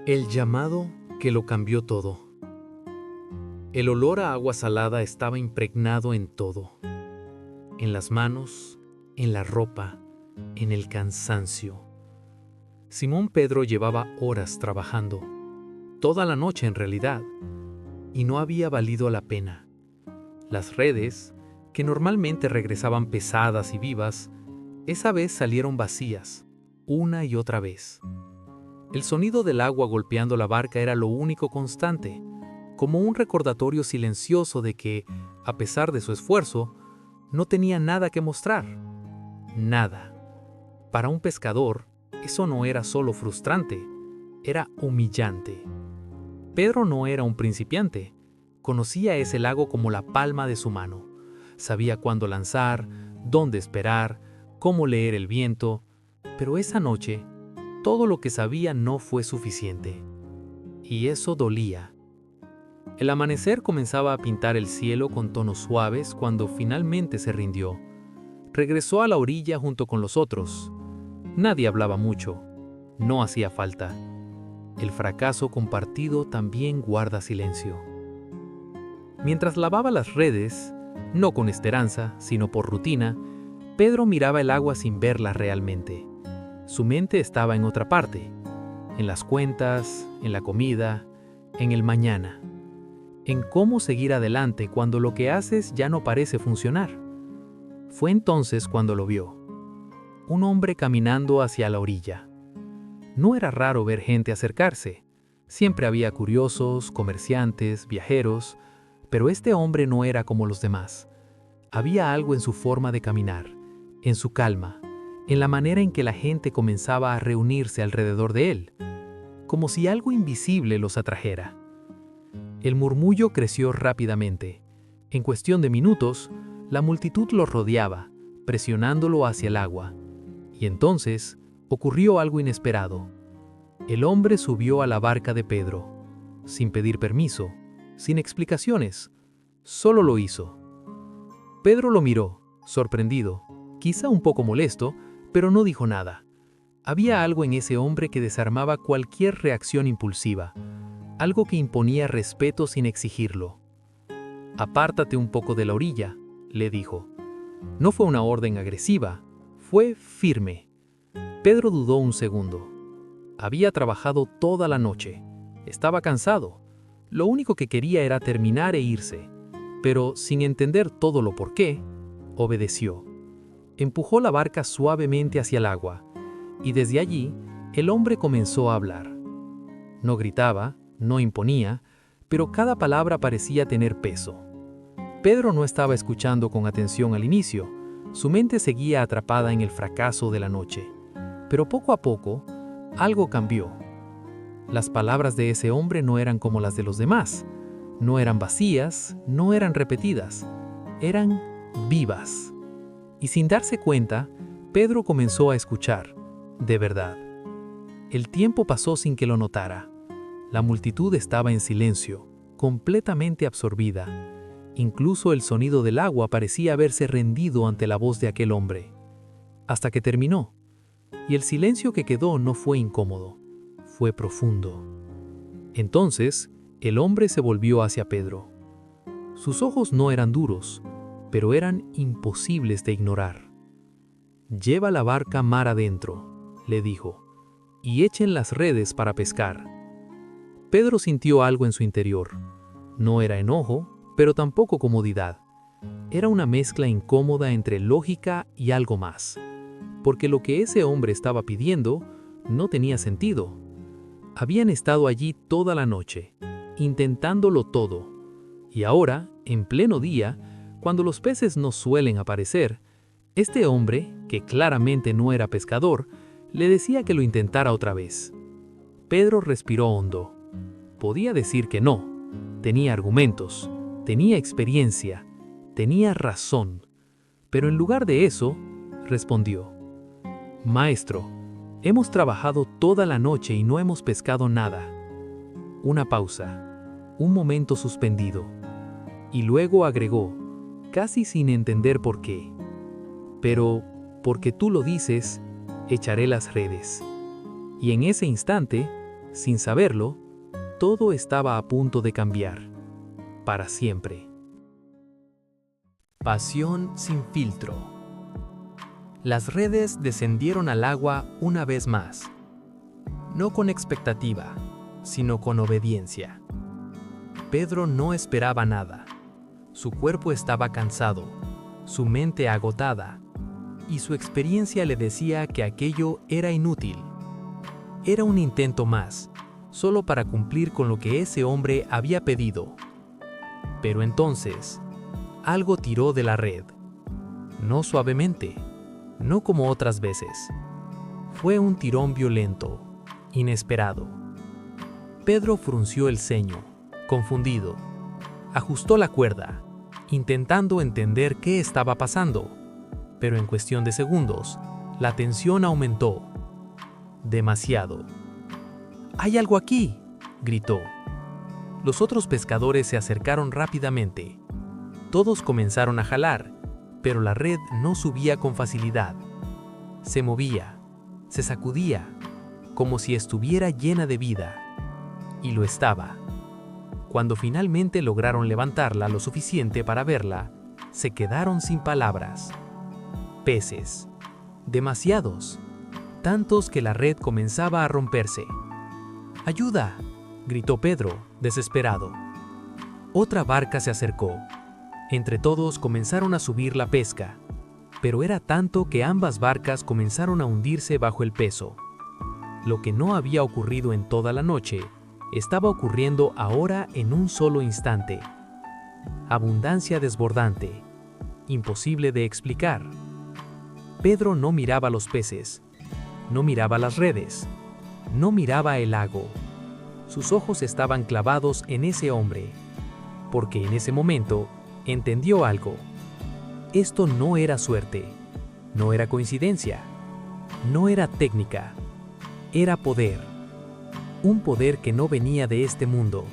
El llamado que lo cambió todo. El olor a agua salada estaba impregnado en todo, en las manos, en la ropa, en el cansancio. Simón Pedro llevaba horas trabajando, toda la noche en realidad, y no había valido la pena. Las redes, que normalmente regresaban pesadas y vivas, esa vez salieron vacías, una y otra vez. El sonido del agua golpeando la barca era lo único constante, como un recordatorio silencioso de que, a pesar de su esfuerzo, no tenía nada que mostrar. Nada. Para un pescador, eso no era solo frustrante, era humillante. Pedro no era un principiante. Conocía ese lago como la palma de su mano. Sabía cuándo lanzar, dónde esperar, cómo leer el viento, pero esa noche, todo lo que sabía no fue suficiente. Y eso dolía. El amanecer comenzaba a pintar el cielo con tonos suaves cuando finalmente se rindió. Regresó a la orilla junto con los otros. Nadie hablaba mucho. No hacía falta. El fracaso compartido también guarda silencio. Mientras lavaba las redes, no con esperanza, sino por rutina, Pedro miraba el agua sin verla realmente. Su mente estaba en otra parte, en las cuentas, en la comida, en el mañana, en cómo seguir adelante cuando lo que haces ya no parece funcionar. Fue entonces cuando lo vio. Un hombre caminando hacia la orilla. No era raro ver gente acercarse. Siempre había curiosos, comerciantes, viajeros, pero este hombre no era como los demás. Había algo en su forma de caminar, en su calma, en la manera en que la gente comenzaba a reunirse alrededor de él, como si algo invisible los atrajera. El murmullo creció rápidamente. En cuestión de minutos, la multitud lo rodeaba, presionándolo hacia el agua. Y entonces ocurrió algo inesperado. El hombre subió a la barca de Pedro, sin pedir permiso, sin explicaciones, solo lo hizo. Pedro lo miró, sorprendido, quizá un poco molesto, pero no dijo nada. Había algo en ese hombre que desarmaba cualquier reacción impulsiva, algo que imponía respeto sin exigirlo. «Apártate un poco de la orilla», le dijo. No fue una orden agresiva, fue firme. Pedro dudó un segundo. Había trabajado toda la noche. Estaba cansado. Lo único que quería era terminar e irse. Pero, sin entender todo lo por qué, obedeció. Empujó la barca suavemente hacia el agua, y desde allí el hombre comenzó a hablar. No gritaba, no imponía, pero cada palabra parecía tener peso. Pedro no estaba escuchando con atención al inicio, su mente seguía atrapada en el fracaso de la noche. Pero poco a poco, algo cambió. Las palabras de ese hombre no eran como las de los demás, no eran vacías, no eran repetidas, eran vivas. Y sin darse cuenta, Pedro comenzó a escuchar, de verdad. El tiempo pasó sin que lo notara. La multitud estaba en silencio, completamente absorbida. Incluso el sonido del agua parecía haberse rendido ante la voz de aquel hombre. Hasta que terminó. Y el silencio que quedó no fue incómodo, fue profundo. Entonces, el hombre se volvió hacia Pedro. Sus ojos no eran duros, pero eran imposibles de ignorar. «Lleva la barca mar adentro», le dijo, «y echen las redes para pescar». Pedro sintió algo en su interior. No era enojo, pero tampoco comodidad. Era una mezcla incómoda entre lógica y algo más, porque lo que ese hombre estaba pidiendo no tenía sentido. Habían estado allí toda la noche, intentándolo todo, y ahora, en pleno día, cuando los peces no suelen aparecer, este hombre, que claramente no era pescador, le decía que lo intentara otra vez. Pedro respiró hondo. Podía decir que no. Tenía argumentos, tenía experiencia, tenía razón. Pero en lugar de eso, respondió: «Maestro, hemos trabajado toda la noche y no hemos pescado nada». Una pausa, un momento suspendido. Y luego agregó, casi sin entender por qué: «Pero, porque tú lo dices, echaré las redes». Y en ese instante, Sin saberlo, todo estaba a punto de cambiar, para siempre. Pasión sin filtro. Las redes descendieron al agua una vez más, no con expectativa, sino con obediencia. Pedro no esperaba nada. Su cuerpo estaba cansado, su mente agotada, y su experiencia le decía que aquello era inútil. Era un intento más, solo para cumplir con lo que ese hombre había pedido. Pero entonces, algo tiró de la red. No suavemente, no como otras veces. Fue un tirón violento, inesperado. Pedro frunció el ceño, confundido. Ajustó la cuerda, intentando entender qué estaba pasando. Pero en cuestión de segundos, la tensión aumentó. Demasiado. «¡Hay algo aquí!», gritó. Los otros pescadores se acercaron rápidamente. Todos comenzaron a jalar, pero la red no subía con facilidad. Se movía, se sacudía, como si estuviera llena de vida. Y lo estaba. Cuando finalmente lograron levantarla lo suficiente para verla, se quedaron sin palabras. Peces. Demasiados. Tantos que la red comenzaba a romperse. «¡Ayuda!», gritó Pedro, desesperado. Otra barca se acercó. Entre todos comenzaron a subir la pesca, pero era tanto que ambas barcas comenzaron a hundirse bajo el peso. Lo que no había ocurrido en toda la noche, estaba ocurriendo ahora en un solo instante. Abundancia desbordante, imposible de explicar. Pedro no miraba los peces, no miraba las redes, no miraba el lago. Sus ojos estaban clavados en ese hombre, porque en ese momento entendió algo. Esto no era suerte, no era coincidencia, no era técnica, era poder. Un poder que no venía de este mundo,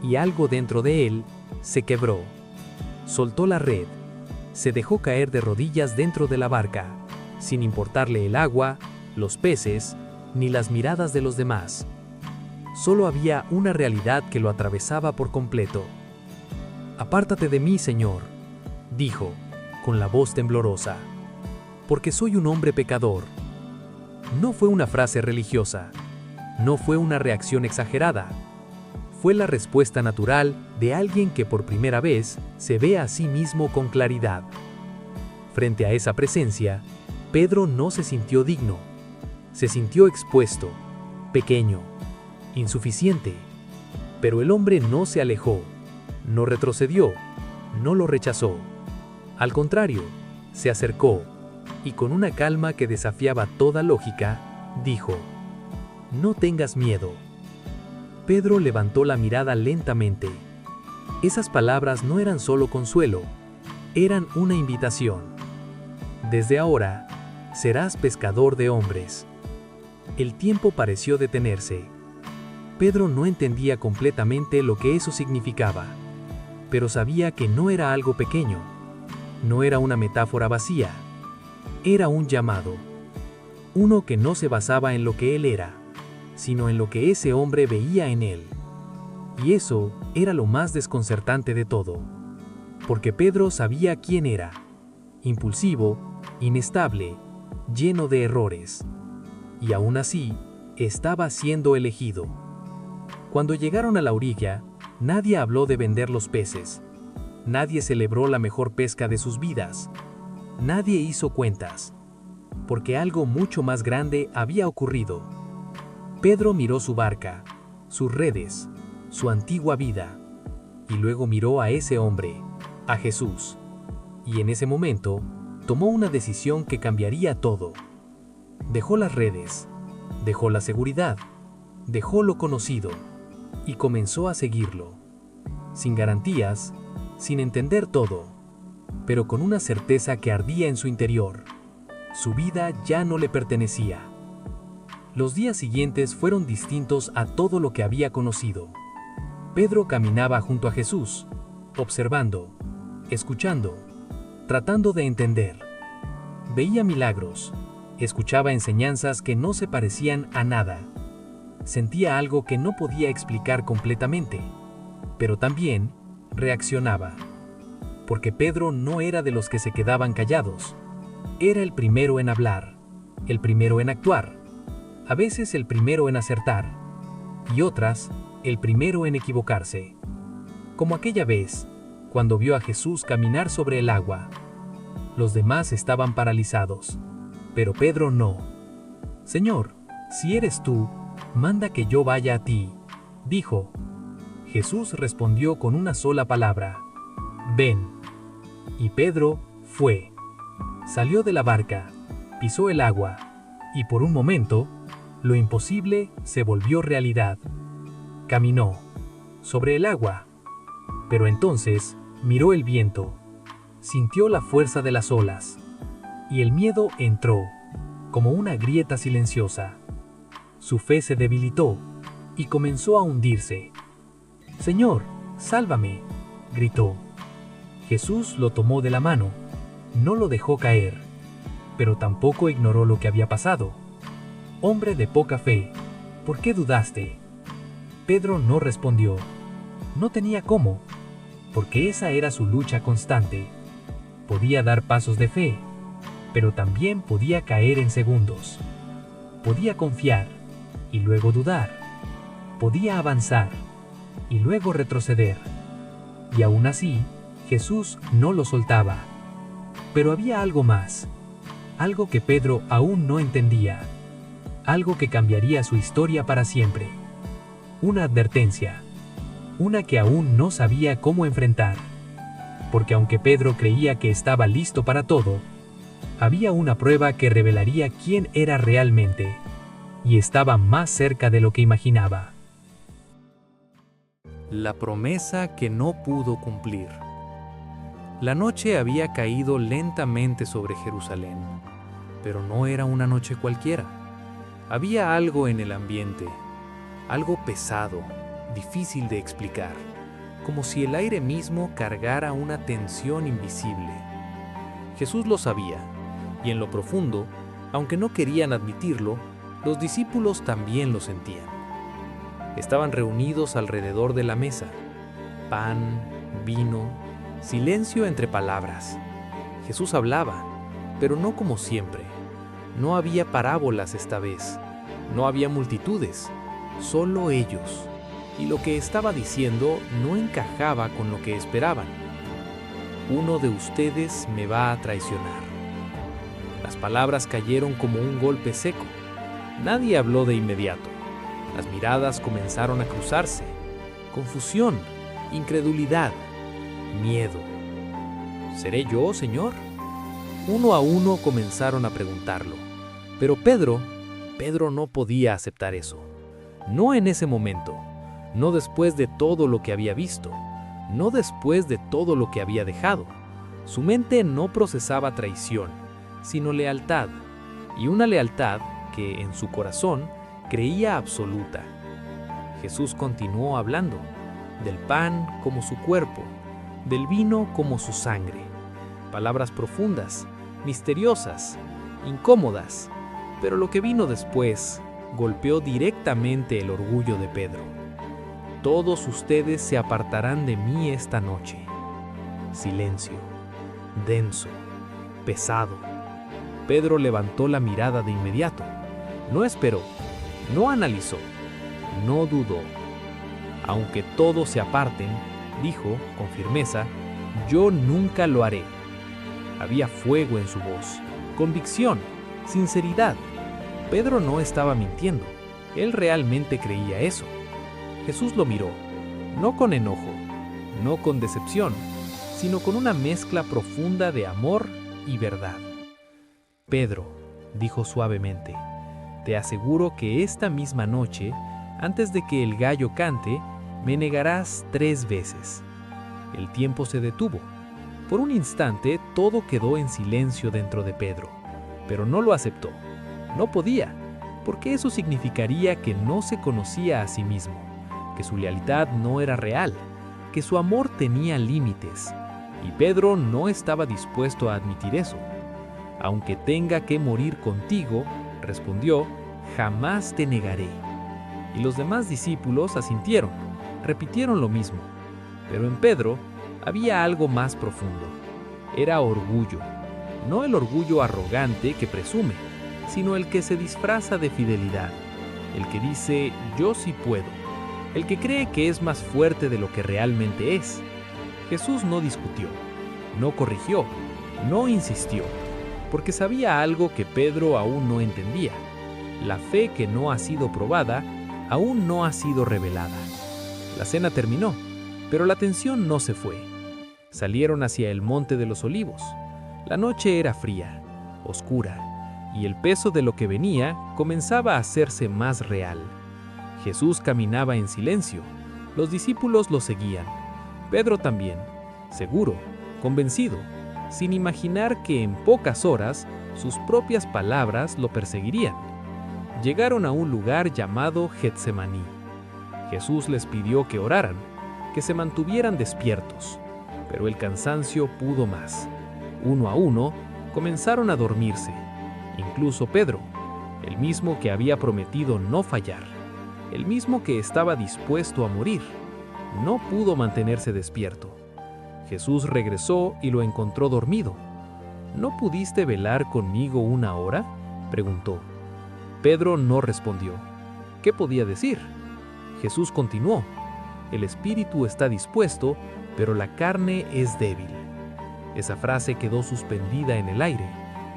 y algo dentro de él se quebró. Soltó la red, se dejó caer de rodillas dentro de la barca, sin importarle el agua, los peces, ni las miradas de los demás. Solo había una realidad que lo atravesaba por completo. «Apártate de mí, Señor», dijo, con la voz temblorosa, «porque soy un hombre pecador». No fue una frase religiosa, no fue una reacción exagerada. Fue la respuesta natural de alguien que por primera vez se ve a sí mismo con claridad. Frente a esa presencia, Pedro no se sintió digno. Se sintió expuesto, pequeño, insuficiente. Pero el hombre no se alejó, no retrocedió, no lo rechazó. Al contrario, se acercó y con una calma que desafiaba toda lógica, dijo: «No tengas miedo». Pedro levantó la mirada lentamente. Esas palabras no eran solo consuelo, eran una invitación. «Desde ahora, serás pescador de hombres». El tiempo pareció detenerse. Pedro no entendía completamente lo que eso significaba, pero sabía que no era algo pequeño, no era una metáfora vacía, era un llamado. Uno que no se basaba en lo que él era, sino en lo que ese hombre veía en él. Y eso era lo más desconcertante de todo, porque Pedro sabía quién era: impulsivo, inestable, lleno de errores. Y aún así, estaba siendo elegido. Cuando llegaron a la orilla, nadie habló de vender los peces. Nadie celebró la mejor pesca de sus vidas. Nadie hizo cuentas, porque algo mucho más grande había ocurrido. Pedro miró su barca, sus redes, su antigua vida, y luego miró a ese hombre, a Jesús. Y en ese momento, tomó una decisión que cambiaría todo. Dejó las redes, dejó la seguridad, dejó lo conocido, y comenzó a seguirlo. Sin garantías, sin entender todo, pero con una certeza que ardía en su interior. Su vida ya no le pertenecía. Los días siguientes fueron distintos a todo lo que había conocido. Pedro caminaba junto a Jesús, observando, escuchando, tratando de entender. Veía milagros, escuchaba enseñanzas que no se parecían a nada. Sentía algo que no podía explicar completamente, pero también reaccionaba. Porque Pedro no era de los que se quedaban callados. Era el primero en hablar, el primero en actuar, a veces el primero en acertar, y otras, el primero en equivocarse. Como aquella vez, cuando vio a Jesús caminar sobre el agua. Los demás estaban paralizados, pero Pedro no. «Señor, si eres tú, manda que yo vaya a ti», dijo. Jesús respondió con una sola palabra: «Ven». Y Pedro fue. Salió de la barca, pisó el agua, y por un momento, lo imposible se volvió realidad. Caminó sobre el agua, pero entonces miró el viento, sintió la fuerza de las olas, y el miedo entró, como una grieta silenciosa. Su fe se debilitó y comenzó a hundirse. «Señor, sálvame», gritó. Jesús lo tomó de la mano, no lo dejó caer, pero tampoco ignoró lo que había pasado. «Hombre de poca fe, ¿por qué dudaste?». Pedro no respondió. No tenía cómo, porque esa era su lucha constante. Podía dar pasos de fe, pero también podía caer en segundos. Podía confiar y luego dudar. Podía avanzar y luego retroceder. Y aún así, Jesús no lo soltaba. Pero había algo más, algo que Pedro aún no entendía, algo que cambiaría su historia para siempre. Una advertencia, una que aún no sabía cómo enfrentar. Porque aunque Pedro creía que estaba listo para todo, había una prueba que revelaría quién era realmente, y estaba más cerca de lo que imaginaba. La promesa que no pudo cumplir. La noche había caído lentamente sobre Jerusalén, pero no era una noche cualquiera. Había algo en el ambiente, algo pesado, difícil de explicar, como si el aire mismo cargara una tensión invisible. Jesús lo sabía, y en lo profundo, aunque no querían admitirlo, los discípulos también lo sentían. Estaban reunidos alrededor de la mesa. Pan, vino, silencio entre palabras. Jesús hablaba, pero no como siempre. No había parábolas esta vez. No había multitudes, solo ellos. Y lo que estaba diciendo no encajaba con lo que esperaban. «Uno de ustedes me va a traicionar». Las palabras cayeron como un golpe seco. Nadie habló de inmediato. Las miradas comenzaron a cruzarse. Confusión, incredulidad, miedo. «¿Seré yo, Señor?». Uno a uno comenzaron a preguntarlo. Pero Pedro no podía aceptar eso. No en ese momento. No después de todo lo que había visto, no después de todo lo que había dejado. Su mente no procesaba traición, sino lealtad, y una lealtad que en su corazón creía absoluta. Jesús continuó hablando, del pan como su cuerpo, del vino como su sangre. Palabras profundas, misteriosas, incómodas, pero lo que vino después golpeó directamente el orgullo de Pedro. «Todos ustedes se apartarán de mí esta noche». Silencio, denso, pesado. Pedro levantó la mirada de inmediato. No esperó, no analizó, no dudó. «Aunque todos se aparten», dijo con firmeza, «yo nunca lo haré». Había fuego en su voz, convicción, sinceridad. Pedro no estaba mintiendo, él realmente creía eso. Jesús lo miró, no con enojo, no con decepción, sino con una mezcla profunda de amor y verdad. «Pedro», dijo suavemente, «te aseguro que esta misma noche, antes de que el gallo cante, me negarás 3 veces». El tiempo se detuvo. Por un instante todo quedó en silencio dentro de Pedro, pero no lo aceptó. No podía, porque eso significaría que no se conocía a sí mismo, que su lealtad no era real, que su amor tenía límites, y Pedro no estaba dispuesto a admitir eso. «Aunque tenga que morir contigo», respondió, «jamás te negaré». y los demás discípulos asintieron, repitieron lo mismo. Pero en Pedro había algo más profundo. Era orgullo, no el orgullo arrogante que presume, sino el que se disfraza de fidelidad, el que dice yo sí puedo, el que cree que es más fuerte de lo que realmente es. Jesús no discutió, no corrigió, no insistió, porque sabía algo que Pedro aún no entendía. La fe que no ha sido probada aún no ha sido revelada. La cena terminó, pero la tensión no se fue. Salieron hacia el Monte de los Olivos. La noche era fría, oscura, y el peso de lo que venía comenzaba a hacerse más real. Jesús caminaba en silencio. Los discípulos lo seguían. Pedro también, seguro, convencido, sin imaginar que en pocas horas sus propias palabras lo perseguirían. Llegaron a un lugar llamado Getsemaní. Jesús les pidió que oraran, que se mantuvieran despiertos, pero el cansancio pudo más. Uno a uno comenzaron a dormirse, incluso Pedro, el mismo que había prometido no fallar, el mismo que estaba dispuesto a morir, no pudo mantenerse despierto. Jesús regresó y lo encontró dormido. ¿No pudiste velar conmigo 1 hora?, preguntó. Pedro no respondió. ¿Qué podía decir? Jesús continuó. El espíritu está dispuesto, pero la carne es débil. Esa frase quedó suspendida en el aire,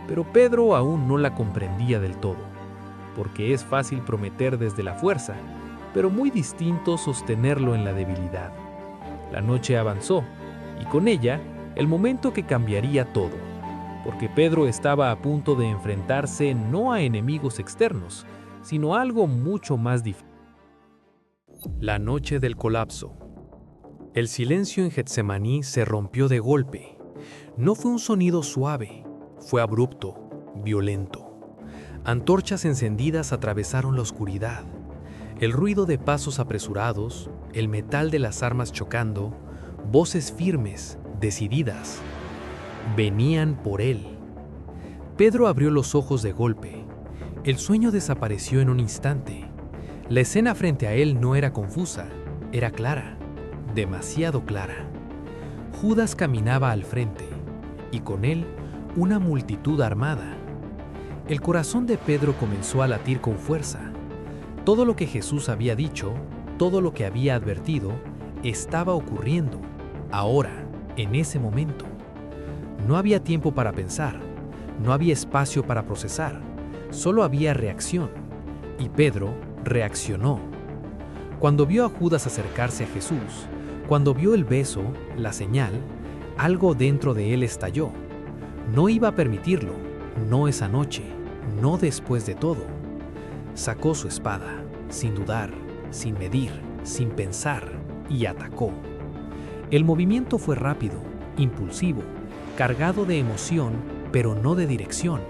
pero Pedro aún no la comprendía del todo, porque es fácil prometer desde la fuerza, pero muy distinto sostenerlo en la debilidad. La noche avanzó, y con ella el momento que cambiaría todo, porque Pedro estaba a punto de enfrentarse no a enemigos externos, sino a algo mucho más difícil. La noche del colapso. El silencio en Getsemaní se rompió de golpe. No fue un sonido suave, fue abrupto, violento. Antorchas encendidas atravesaron la oscuridad. El ruido de pasos apresurados, el metal de las armas chocando, voces firmes, decididas. Venían por él. Pedro abrió los ojos de golpe. El sueño desapareció en un instante. La escena frente a él no era confusa, era clara, demasiado clara. Judas caminaba al frente, y con él una multitud armada. El corazón de Pedro comenzó a latir con fuerza. Todo lo que Jesús había dicho, todo lo que había advertido, estaba ocurriendo, ahora, en ese momento. No había tiempo para pensar, no había espacio para procesar, solo había reacción, y Pedro reaccionó. Cuando vio a Judas acercarse a Jesús, cuando vio el beso, la señal, algo dentro de él estalló. No iba a permitirlo, no esa noche, no después de todo. Sacó su espada, sin dudar, sin medir, sin pensar, y atacó. El movimiento fue rápido, impulsivo, cargado de emoción, pero no de dirección.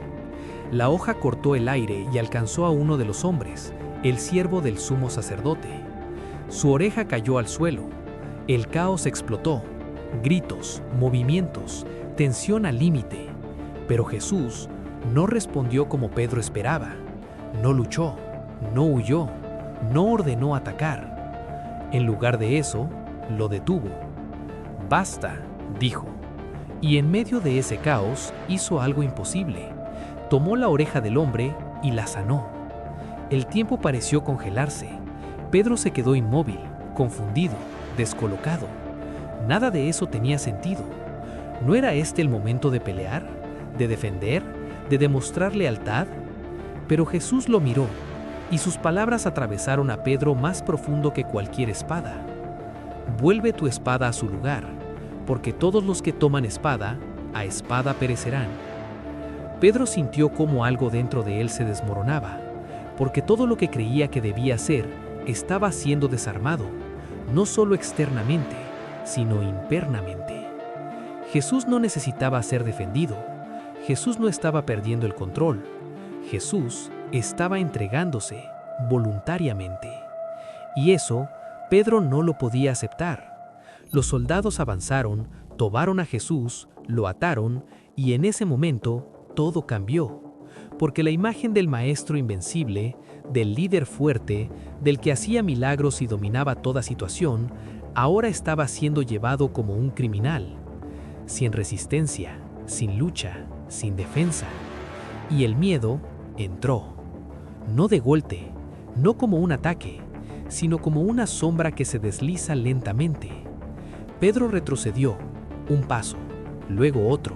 La hoja cortó el aire y alcanzó a uno de los hombres, el siervo del sumo sacerdote. Su oreja cayó al suelo. El caos explotó. Gritos, movimientos, tensión al límite. Pero Jesús no respondió como Pedro esperaba. No luchó, no huyó, no ordenó atacar. En lugar de eso, lo detuvo. «Basta», dijo. Y en medio de ese caos hizo algo imposible. Tomó la oreja del hombre y la sanó. El tiempo pareció congelarse. Pedro se quedó inmóvil, confundido, descolocado. Nada de eso tenía sentido. ¿No era este el momento de pelear, de defender, de demostrar lealtad? Pero Jesús lo miró, y sus palabras atravesaron a Pedro más profundo que cualquier espada. «Vuelve tu espada a su lugar, porque todos los que toman espada, a espada perecerán». Pedro sintió cómo algo dentro de él se desmoronaba, porque todo lo que creía que debía ser estaba siendo desarmado, no solo externamente, sino internamente. Jesús no necesitaba ser defendido. Jesús no estaba perdiendo el control. Jesús estaba entregándose voluntariamente. Y eso, Pedro no lo podía aceptar. Los soldados avanzaron, tomaron a Jesús, lo ataron, y en ese momento todo cambió, porque la imagen del Maestro invencible, del líder fuerte, del que hacía milagros y dominaba toda situación, ahora estaba siendo llevado como un criminal, sin resistencia, sin lucha, sin defensa. Y el miedo entró, no de golpe, no como un ataque, sino como una sombra que se desliza lentamente. Pedro retrocedió, un paso, luego otro,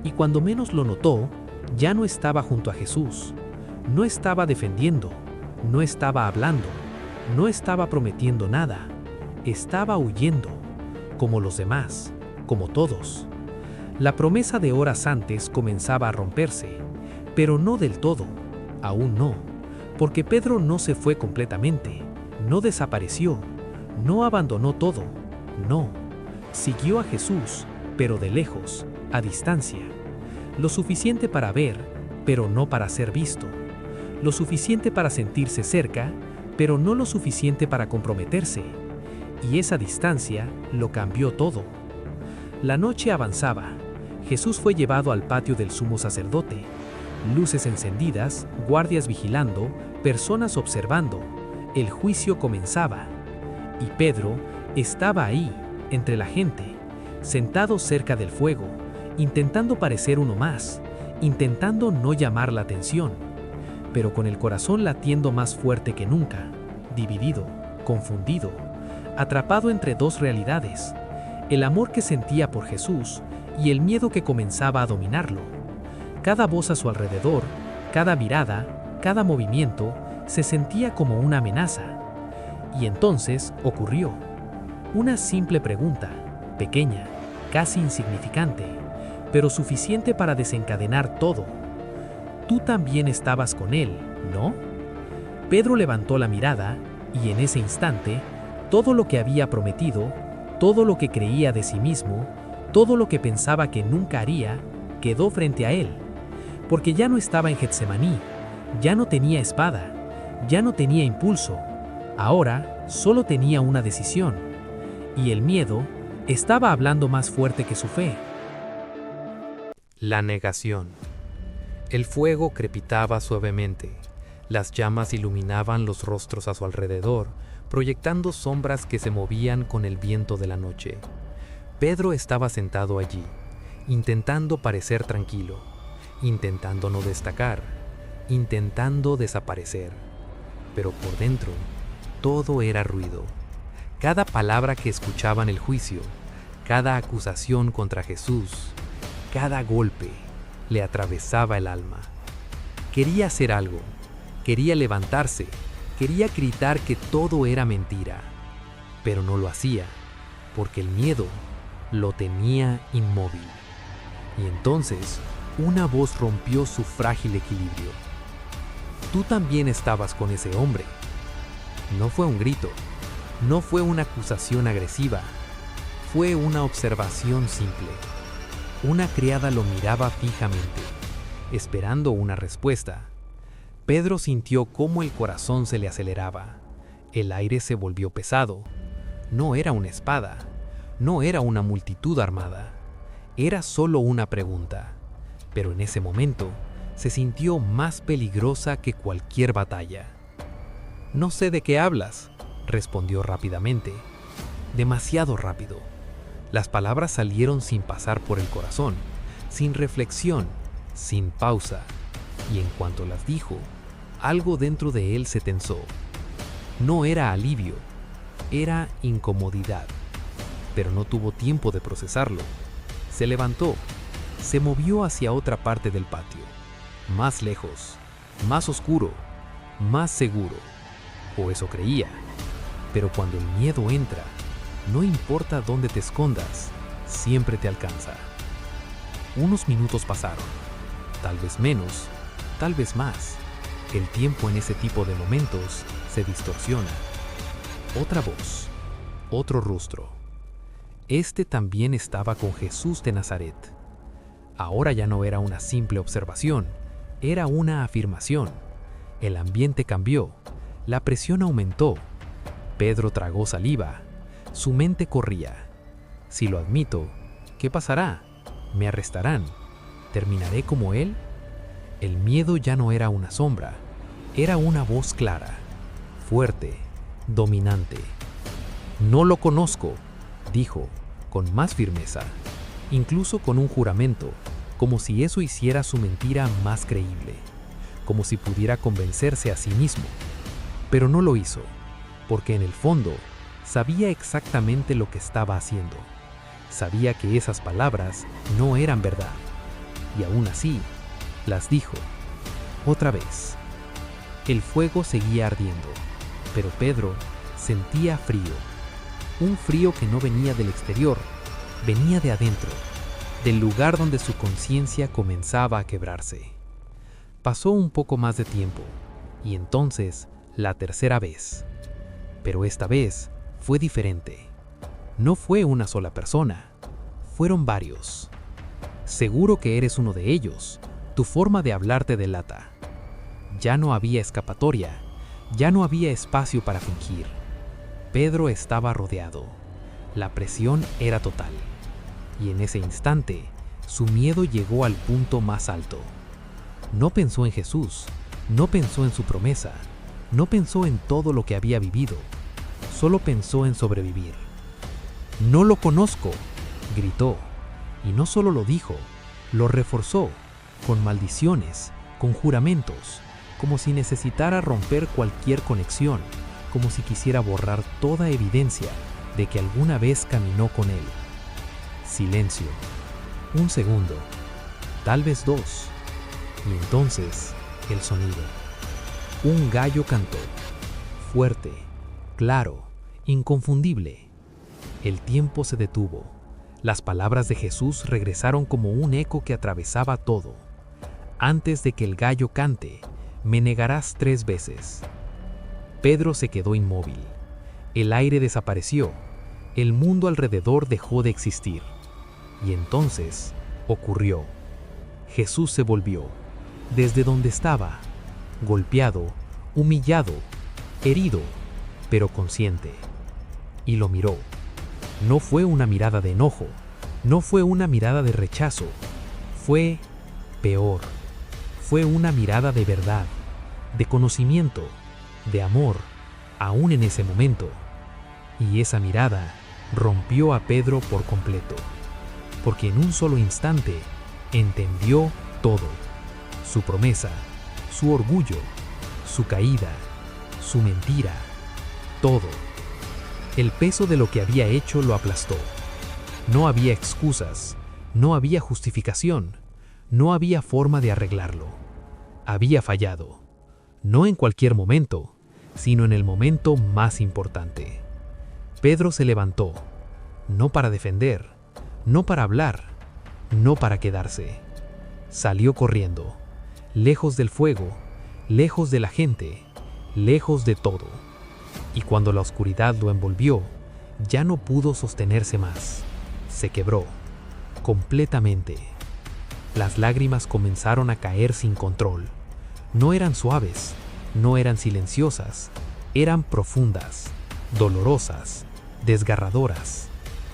y cuando menos lo notó, ya no estaba junto a Jesús, no estaba defendiendo, no estaba hablando, no estaba prometiendo nada, estaba huyendo, como los demás, como todos. La promesa de horas antes comenzaba a romperse, pero no del todo, aún no, porque Pedro no se fue completamente, no desapareció, no abandonó todo, no, siguió a Jesús, pero de lejos, a distancia, lo suficiente para ver, pero no para ser visto, lo suficiente para sentirse cerca, pero no lo suficiente para comprometerse, y esa distancia lo cambió todo. La noche avanzaba. Jesús fue llevado al patio del sumo sacerdote. Luces encendidas, guardias vigilando, personas observando. El juicio comenzaba. Y Pedro estaba ahí, entre la gente, sentado cerca del fuego, intentando parecer uno más, intentando no llamar la atención, pero con el corazón latiendo más fuerte que nunca, dividido, confundido, atrapado entre dos realidades, el amor que sentía por Jesús y el miedo que comenzaba a dominarlo. Cada voz a su alrededor, cada mirada, cada movimiento, se sentía como una amenaza. Y entonces ocurrió. Una simple pregunta, pequeña, casi insignificante, pero suficiente para desencadenar todo. Tú también estabas con él, ¿no? Pedro levantó la mirada y en ese instante, todo lo que había prometido, todo lo que creía de sí mismo, todo lo que pensaba que nunca haría, quedó frente a él. Porque ya no estaba en Getsemaní, ya no tenía espada, ya no tenía impulso, ahora solo tenía una decisión. Y el miedo estaba hablando más fuerte que su fe. La negación. El fuego crepitaba suavemente. Las llamas iluminaban los rostros a su alrededor, proyectando sombras que se movían con el viento de la noche. Pedro estaba sentado allí, intentando parecer tranquilo, intentando no destacar, intentando desaparecer. Pero por dentro, todo era ruido. Cada palabra que escuchaba en el juicio, cada acusación contra Jesús, cada golpe, le atravesaba el alma. Quería hacer algo, quería levantarse, quería gritar que todo era mentira, pero no lo hacía, porque el miedo lo tenía inmóvil. Y entonces, una voz rompió su frágil equilibrio. Tú también estabas con ese hombre. No fue un grito, no fue una acusación agresiva, fue una observación simple. Una criada lo miraba fijamente, esperando una respuesta. Pedro sintió cómo el corazón se le aceleraba. El aire se volvió pesado. No era una espada, no era una multitud armada. Era solo una pregunta. Pero en ese momento se sintió más peligrosa que cualquier batalla. «No sé de qué hablas», respondió rápidamente. Demasiado rápido. Las palabras salieron sin pasar por el corazón, sin reflexión, sin pausa. Y en cuanto las dijo, algo dentro de él se tensó. No era alivio, era incomodidad. Pero no tuvo tiempo de procesarlo. Se levantó, se movió hacia otra parte del patio, más lejos, más oscuro, más seguro. O eso creía. Pero cuando el miedo entra, no importa dónde te escondas, siempre te alcanza. Unos minutos pasaron, tal vez menos, tal vez más. El tiempo en ese tipo de momentos se distorsiona. Otra voz, otro rostro. Este también estaba con Jesús de Nazaret. Ahora ya no era una simple observación, era una afirmación. El ambiente cambió, la presión aumentó. Pedro tragó saliva. Su mente corría. Si lo admito, ¿qué pasará? ¿Me arrestarán? ¿Terminaré como él? El miedo ya no era una sombra, Era una voz clara, fuerte, dominante. «No lo conozco», dijo, con más firmeza, incluso con un juramento, como si eso hiciera su mentira más creíble, como si pudiera convencerse a sí mismo. Pero no lo hizo, porque en el fondo sabía exactamente lo que estaba haciendo. Sabía que esas palabras no eran verdad, y aún así las dijo. Otra vez. El fuego seguía ardiendo, pero Pedro sentía frío. Un frío que no venía del exterior, venía de adentro, del lugar donde su conciencia comenzaba a quebrarse. Pasó un poco más de tiempo, y entonces la tercera vez. Pero esta vez fue diferente. No fue una sola persona, fueron varios. «Seguro que eres uno de ellos, tu forma de hablar te delata». Ya no había escapatoria, ya no había espacio para fingir. Pedro estaba rodeado. La presión era total. Y en ese instante, su miedo llegó al punto más alto. No pensó en Jesús, no pensó en su promesa, no pensó en todo lo que había vivido, solo pensó en sobrevivir. «No lo conozco», gritó, y no solo lo dijo, lo reforzó, con maldiciones, con juramentos, como si necesitara romper cualquier conexión, como si quisiera borrar toda evidencia de que alguna vez caminó con él. Silencio. Un segundo, tal vez dos, y entonces el sonido. Un gallo cantó, fuerte, claro, inconfundible. El tiempo se detuvo. Las palabras de Jesús regresaron como un eco que atravesaba todo. «Antes de que el gallo cante, me negarás 3 veces». Pedro se quedó inmóvil. El aire desapareció. El mundo alrededor dejó de existir. Y entonces ocurrió. Jesús se volvió, desde donde estaba, golpeado, humillado, herido, pero consciente. Y lo miró. No fue una mirada de enojo, no fue una mirada de rechazo, fue peor. Fue una mirada de verdad, de conocimiento, de amor, aún en ese momento. Y esa mirada rompió a Pedro por completo, porque en un solo instante entendió todo: su promesa, su orgullo, su caída, su mentira, todo. El peso de lo que había hecho lo aplastó. No había excusas, no había justificación, no había forma de arreglarlo. Había fallado, no en cualquier momento, sino en el momento más importante. Pedro se levantó, no para defender, no para hablar, no para quedarse. Salió corriendo, lejos del fuego, lejos de la gente, lejos de todo. Y cuando la oscuridad lo envolvió, ya no pudo sostenerse más. Se quebró, completamente. Las lágrimas comenzaron a caer sin control. No eran suaves, no eran silenciosas, eran profundas, dolorosas, desgarradoras,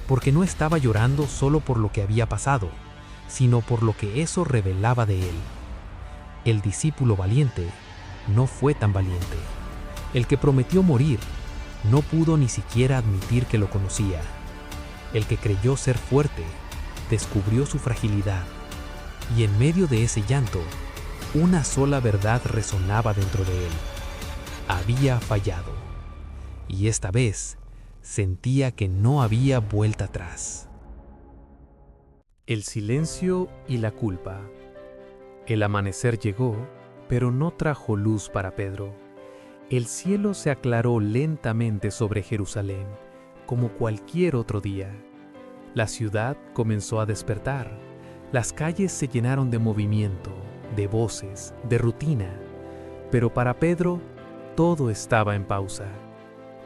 porque no estaba llorando solo por lo que había pasado, sino por lo que eso revelaba de él. El discípulo valiente no fue tan valiente. El que prometió morir no pudo ni siquiera admitir que lo conocía. El que creyó ser fuerte descubrió su fragilidad. Y en medio de ese llanto, una sola verdad resonaba dentro de él. Había fallado. Y esta vez sentía que no había vuelta atrás. El silencio y la culpa. El amanecer llegó, pero no trajo luz para Pedro. El cielo se aclaró lentamente sobre Jerusalén, como cualquier otro día. La ciudad comenzó a despertar. Las calles se llenaron de movimiento, de voces, de rutina. Pero para Pedro, todo estaba en pausa.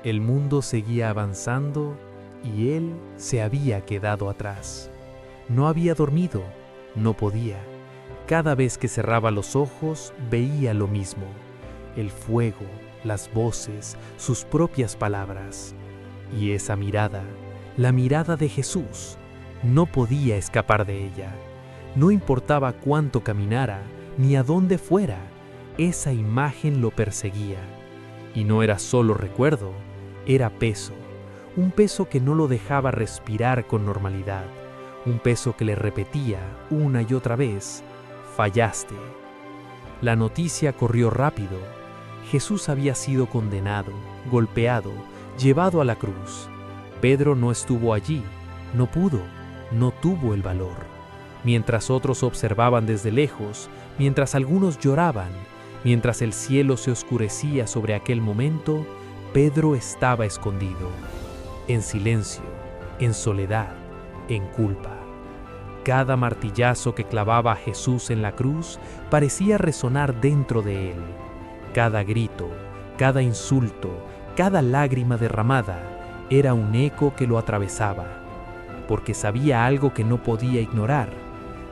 El mundo seguía avanzando y él se había quedado atrás. No había dormido, no podía. Cada vez que cerraba los ojos, veía lo mismo: el fuego, las voces, sus propias palabras. Y esa mirada, la mirada de Jesús, no podía escapar de ella. No importaba cuánto caminara, ni a dónde fuera, esa imagen lo perseguía. Y no era solo recuerdo, era peso. Un peso que no lo dejaba respirar con normalidad. Un peso que le repetía una y otra vez: fallaste. La noticia corrió rápido. Jesús había sido condenado, golpeado, llevado a la cruz. Pedro no estuvo allí, no pudo, no tuvo el valor. Mientras otros observaban desde lejos, mientras algunos lloraban, mientras el cielo se oscurecía sobre aquel momento, Pedro estaba escondido, en silencio, en soledad, en culpa. Cada martillazo que clavaba a Jesús en la cruz parecía resonar dentro de él. Cada grito, cada insulto, cada lágrima derramada era un eco que lo atravesaba, porque sabía algo que no podía ignorar.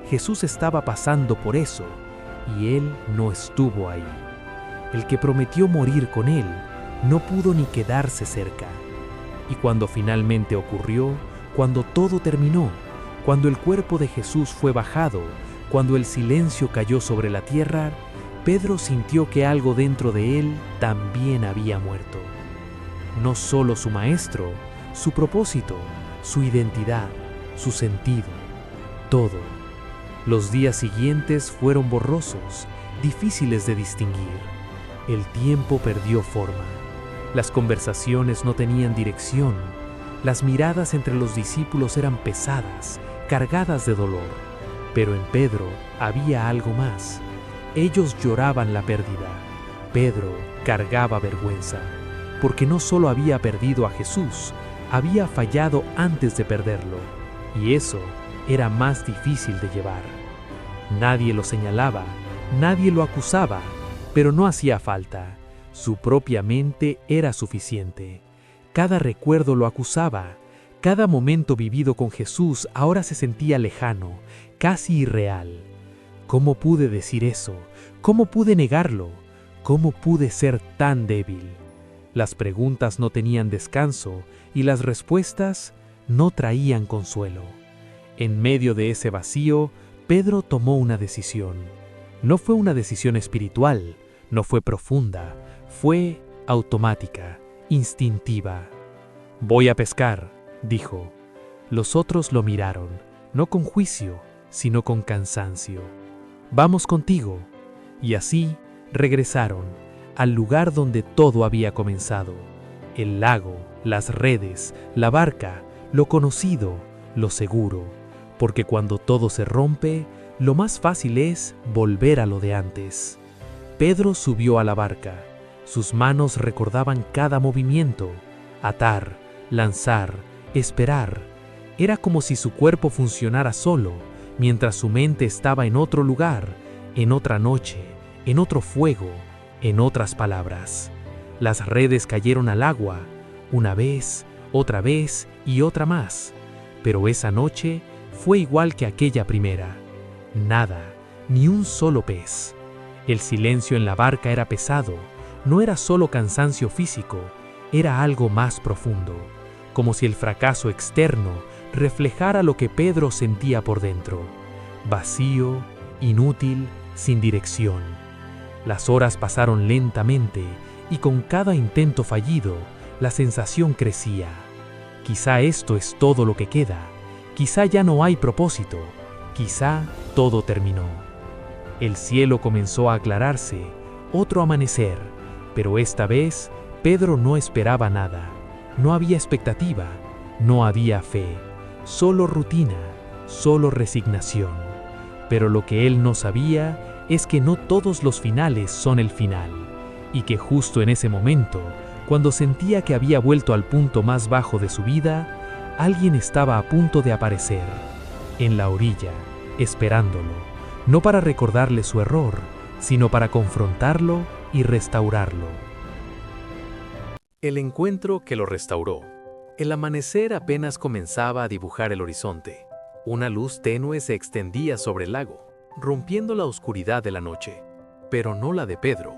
Jesús estaba pasando por eso, y él no estuvo ahí. El que prometió morir con él no pudo ni quedarse cerca. Y cuando finalmente ocurrió, cuando todo terminó, cuando el cuerpo de Jesús fue bajado, cuando el silencio cayó sobre la tierra, Pedro sintió que algo dentro de él también había muerto. No solo su maestro, su propósito, su identidad, su sentido, todo. Los días siguientes fueron borrosos, difíciles de distinguir. El tiempo perdió forma. Las conversaciones no tenían dirección. Las miradas entre los discípulos eran pesadas, cargadas de dolor. Pero en Pedro había algo más. Ellos lloraban la pérdida. Pedro cargaba vergüenza, porque no solo había perdido a Jesús, había fallado antes de perderlo, y eso era más difícil de llevar. Nadie lo señalaba, nadie lo acusaba, pero no hacía falta. Su propia mente era suficiente. Cada recuerdo lo acusaba. Cada momento vivido con Jesús ahora se sentía lejano, casi irreal. ¿Cómo pude decir eso? ¿Cómo pude negarlo? ¿Cómo pude ser tan débil? Las preguntas no tenían descanso y las respuestas no traían consuelo. En medio de ese vacío, Pedro tomó una decisión. No fue una decisión espiritual, no fue profunda, fue automática, instintiva. «Voy a pescar», dijo. Los otros lo miraron, no con juicio, sino con cansancio. «Vamos contigo». Y así regresaron al lugar donde todo había comenzado. El lago, las redes, la barca, lo conocido, lo seguro. Porque cuando todo se rompe, lo más fácil es volver a lo de antes. Pedro subió a la barca. Sus manos recordaban cada movimiento: atar, lanzar, esperar. Era como si su cuerpo funcionara solo, mientras su mente estaba en otro lugar, en otra noche, en otro fuego, en otras palabras. Las redes cayeron al agua, una vez, otra vez y otra más. Pero esa noche fue igual que aquella primera. Nada, ni un solo pez. El silencio en la barca era pesado. No era solo cansancio físico, era algo más profundo, como si el fracaso externo reflejara lo que Pedro sentía por dentro. Vacío, inútil, sin dirección. Las horas pasaron lentamente y con cada intento fallido, la sensación crecía. Quizá esto es todo lo que queda. Quizá ya no hay propósito. Quizá todo terminó. El cielo comenzó a aclararse, otro amanecer, pero esta vez Pedro no esperaba nada. No había expectativa, no había fe, solo rutina, solo resignación. Pero lo que él no sabía es que no todos los finales son el final, y que justo en ese momento, cuando sentía que había vuelto al punto más bajo de su vida, alguien estaba a punto de aparecer, en la orilla, esperándolo, no para recordarle su error, sino para confrontarlo y restaurarlo. El encuentro que lo restauró. El amanecer apenas comenzaba a dibujar el horizonte. Una luz tenue se extendía sobre el lago, rompiendo la oscuridad de la noche, pero no la de Pedro.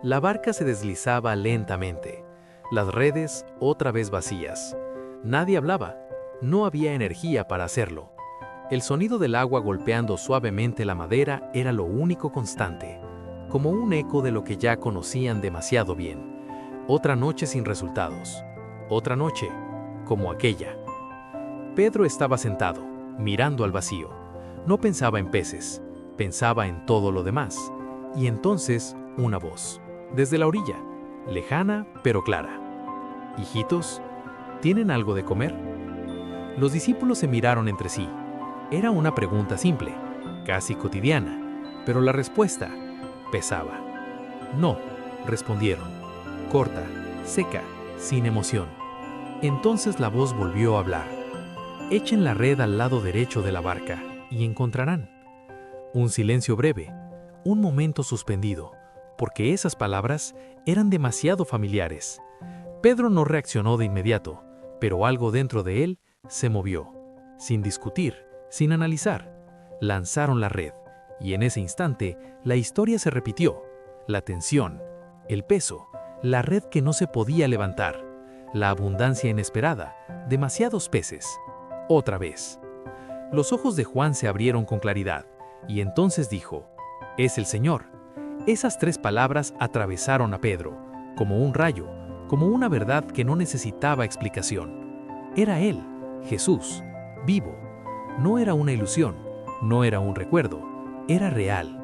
La barca se deslizaba lentamente, las redes otra vez vacías. Nadie hablaba, no había energía para hacerlo. El sonido del agua golpeando suavemente la madera era lo único constante, como un eco de lo que ya conocían demasiado bien. Otra noche sin resultados. Otra noche, como aquella. Pedro estaba sentado, mirando al vacío. No pensaba en peces, pensaba en todo lo demás. Y entonces, una voz, desde la orilla, lejana pero clara. «Hijitos, ¿tienen algo de comer?». Los discípulos se miraron entre sí. Era una pregunta simple, casi cotidiana, pero la respuesta pesaba. «No», respondieron, corta, seca, sin emoción. Entonces la voz volvió a hablar. «Echen la red al lado derecho de la barca y encontrarán». Un silencio breve, un momento suspendido, porque esas palabras eran demasiado familiares. Pedro no reaccionó de inmediato, pero algo dentro de él se movió. Sin discutir, sin analizar, lanzaron la red, y en ese instante la historia se repitió. La tensión, el peso, la red que no se podía levantar, la abundancia inesperada, demasiados peces. Otra vez. Los ojos de Juan se abrieron con claridad, y entonces dijo: «Es el Señor». Esas 3 palabras atravesaron a Pedro, como un rayo, como una verdad que no necesitaba explicación. Era Él, Jesús, vivo. No era una ilusión, no era un recuerdo, era real.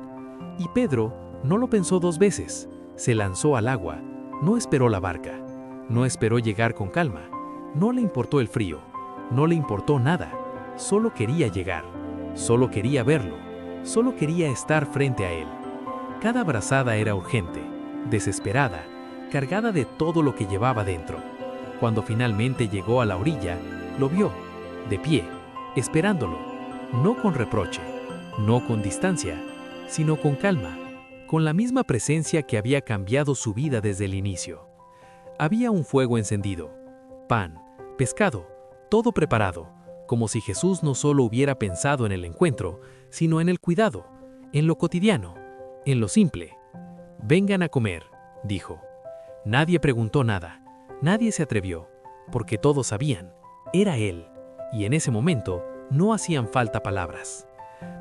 Y Pedro no lo pensó 2 veces, se lanzó al agua, no esperó la barca, no esperó llegar con calma, no le importó el frío, no le importó nada, solo quería llegar, solo quería verlo, solo quería estar frente a Él. Cada brazada era urgente, desesperada, cargada de todo lo que llevaba dentro. Cuando finalmente llegó a la orilla, lo vio, de pie, esperándolo, no con reproche, no con distancia, sino con calma, con la misma presencia que había cambiado su vida desde el inicio. Había un fuego encendido, pan, pescado, todo preparado, como si Jesús no solo hubiera pensado en el encuentro, sino en el cuidado, en lo cotidiano, en lo simple. «Vengan a comer», dijo. Nadie preguntó nada, nadie se atrevió, porque todos sabían, era Él, y en ese momento no hacían falta palabras.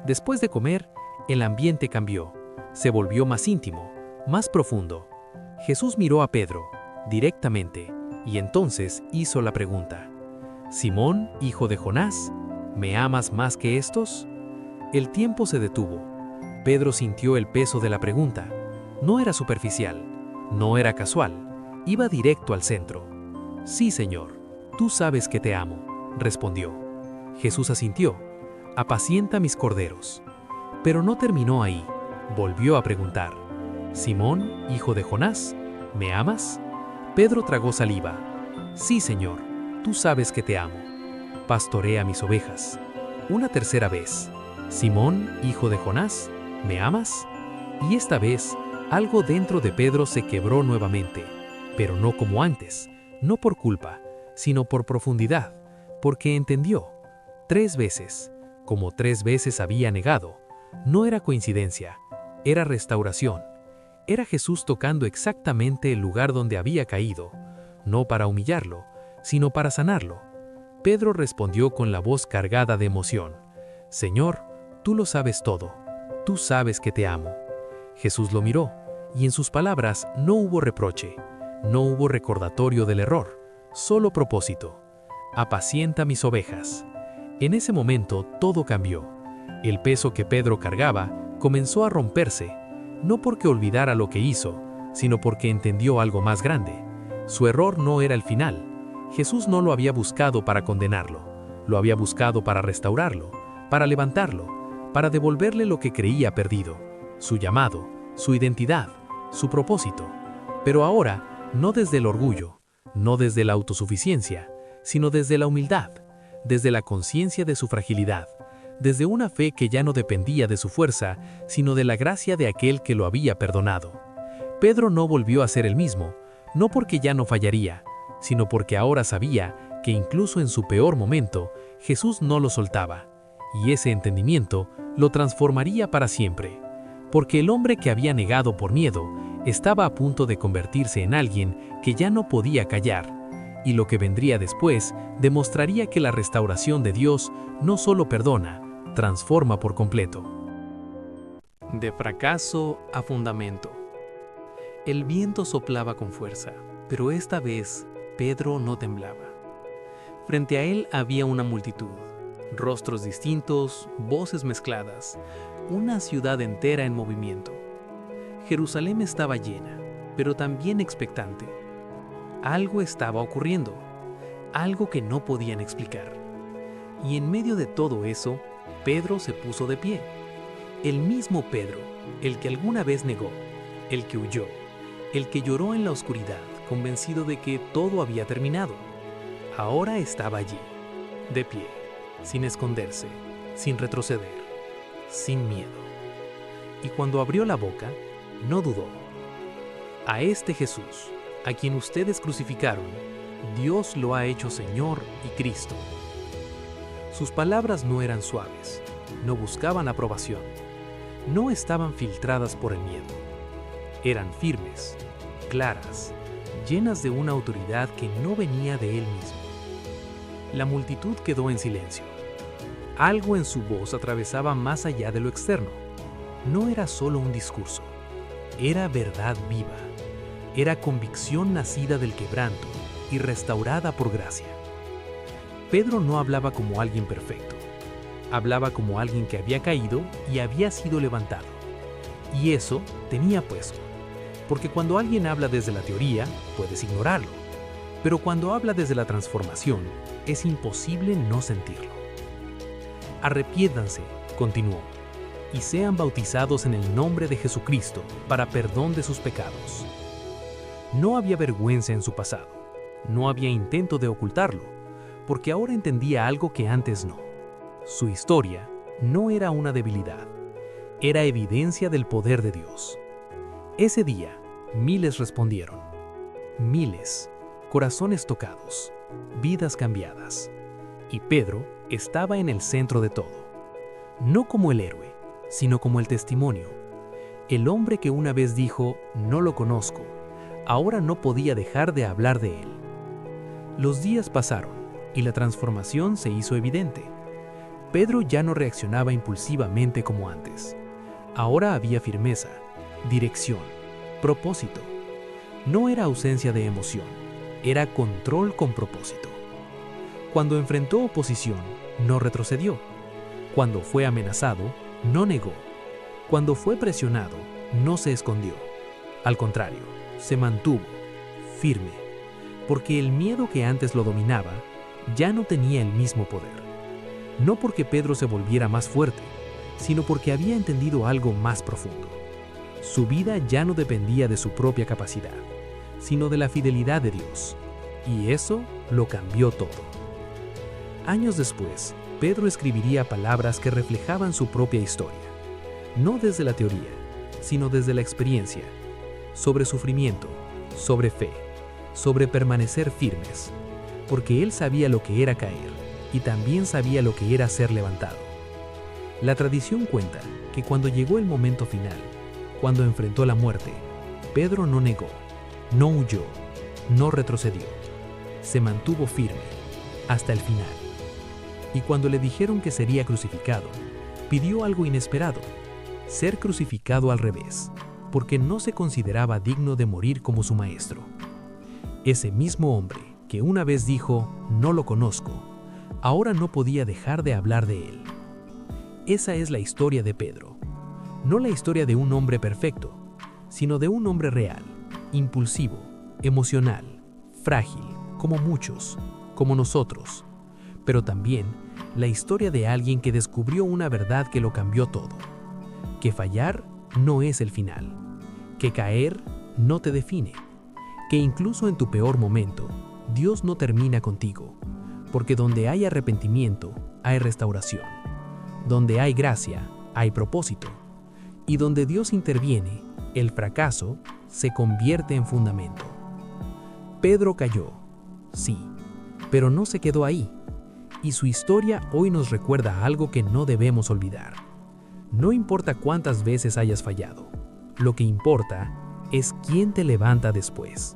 Después de comer, el ambiente cambió, se volvió más íntimo, más profundo. Jesús miró a Pedro, directamente, y entonces hizo la pregunta: «Simón, hijo de Jonás, ¿me amas más que estos?». El tiempo se detuvo. Pedro sintió el peso de la pregunta. No era superficial, no era casual, iba directo al centro. «Sí, Señor, tú sabes que te amo», respondió. Jesús asintió: «Apacienta mis corderos». Pero no terminó ahí, volvió a preguntar: «Simón, hijo de Jonás, ¿me amas?». Pedro tragó saliva. «Sí, Señor, tú sabes que te amo. Pastorea mis ovejas». Una tercera vez: «Simón, hijo de Jonás, ¿me amas?». Y esta vez, algo dentro de Pedro se quebró nuevamente, pero no como antes, no por culpa, sino por profundidad, porque entendió. 3 veces, como 3 veces había negado. No era coincidencia, era restauración. Era Jesús tocando exactamente el lugar donde había caído, no para humillarlo, sino para sanarlo. Pedro respondió con la voz cargada de emoción: «Señor, tú lo sabes todo, tú sabes que te amo». Jesús lo miró, y en sus palabras no hubo reproche, no hubo recordatorio del error, solo propósito: «Apacienta mis ovejas». En ese momento todo cambió. El peso que Pedro cargaba comenzó a romperse, no porque olvidara lo que hizo, sino porque entendió algo más grande. Su error no era el final. Jesús no lo había buscado para condenarlo, lo había buscado para restaurarlo, para levantarlo, para devolverle lo que creía perdido, su llamado, su identidad, su propósito. Pero ahora, no desde el orgullo, no desde la autosuficiencia, sino desde la humildad, desde la conciencia de su fragilidad, desde una fe que ya no dependía de su fuerza, sino de la gracia de aquel que lo había perdonado. Pedro no volvió a ser el mismo, no porque ya no fallaría, sino porque ahora sabía que incluso en su peor momento, Jesús no lo soltaba, y ese entendimiento lo transformaría para siempre. Porque el hombre que había negado por miedo estaba a punto de convertirse en alguien que ya no podía callar, y lo que vendría después demostraría que la restauración de Dios no solo perdona, transforma por completo. De fracaso a fundamento. El viento soplaba con fuerza, pero esta vez Pedro no temblaba. Frente a él había una multitud, rostros distintos, voces mezcladas, una ciudad entera en movimiento. Jerusalén estaba llena, pero también expectante. Algo estaba ocurriendo, algo que no podían explicar. Y en medio de todo eso, Pedro se puso de pie. El mismo Pedro, el que alguna vez negó, el que huyó, el que lloró en la oscuridad, convencido de que todo había terminado. Ahora estaba allí, de pie, sin esconderse, sin retroceder, sin miedo. Y cuando abrió la boca, no dudó. A este Jesús, a quien ustedes crucificaron, Dios lo ha hecho Señor y Cristo. Sus palabras no eran suaves, no buscaban aprobación, no estaban filtradas por el miedo. Eran firmes, claras, llenas de una autoridad que no venía de él mismo. La multitud quedó en silencio. Algo en su voz atravesaba más allá de lo externo. No era solo un discurso, era verdad viva, era convicción nacida del quebranto y restaurada por gracia. Pedro no hablaba como alguien perfecto, hablaba como alguien que había caído y había sido levantado. Y eso tenía peso, porque cuando alguien habla desde la teoría, puedes ignorarlo, pero cuando habla desde la transformación, es imposible no sentirlo. Arrepiéntanse, continuó, y sean bautizados en el nombre de Jesucristo para perdón de sus pecados. No había vergüenza en su pasado, no había intento de ocultarlo, porque ahora entendía algo que antes no. Su historia no era una debilidad, era evidencia del poder de Dios. Ese día, miles respondieron. Miles, corazones tocados, vidas cambiadas. Y Pedro estaba en el centro de todo. No como el héroe, sino como el testimonio. El hombre que una vez dijo, no lo conozco, ahora no podía dejar de hablar de él. Los días pasaron y la transformación se hizo evidente. Pedro ya no reaccionaba impulsivamente como antes. Ahora había firmeza, dirección, propósito. No era ausencia de emoción, era control con propósito. Cuando enfrentó oposición, no retrocedió. Cuando fue amenazado, no negó. Cuando fue presionado, no se escondió. Al contrario, se mantuvo, firme, porque el miedo que antes lo dominaba ya no tenía el mismo poder. No porque Pedro se volviera más fuerte, sino porque había entendido algo más profundo. Su vida ya no dependía de su propia capacidad, sino de la fidelidad de Dios. Y eso lo cambió todo. Años después, Pedro escribiría palabras que reflejaban su propia historia, no desde la teoría, sino desde la experiencia, sobre sufrimiento, sobre fe, sobre permanecer firmes, porque él sabía lo que era caer y también sabía lo que era ser levantado. La tradición cuenta que cuando llegó el momento final, cuando enfrentó la muerte, Pedro no negó, no huyó, no retrocedió, se mantuvo firme hasta el final. Y cuando le dijeron que sería crucificado, pidió algo inesperado, ser crucificado al revés, porque no se consideraba digno de morir como su maestro. Ese mismo hombre que una vez dijo, no lo conozco, ahora no podía dejar de hablar de él. Esa es la historia de Pedro, no la historia de un hombre perfecto, sino de un hombre real, impulsivo, emocional, frágil, como muchos, como nosotros, pero también la historia de alguien que descubrió una verdad que lo cambió todo, que fallar no es el final, que caer no te define, que incluso en tu peor momento, Dios no termina contigo, porque donde hay arrepentimiento, hay restauración, donde hay gracia, hay propósito, y donde Dios interviene, el fracaso se convierte en fundamento. Pedro cayó, sí, pero no se quedó ahí, y su historia hoy nos recuerda algo que no debemos olvidar. No importa cuántas veces hayas fallado, lo que importa es quién te levanta después.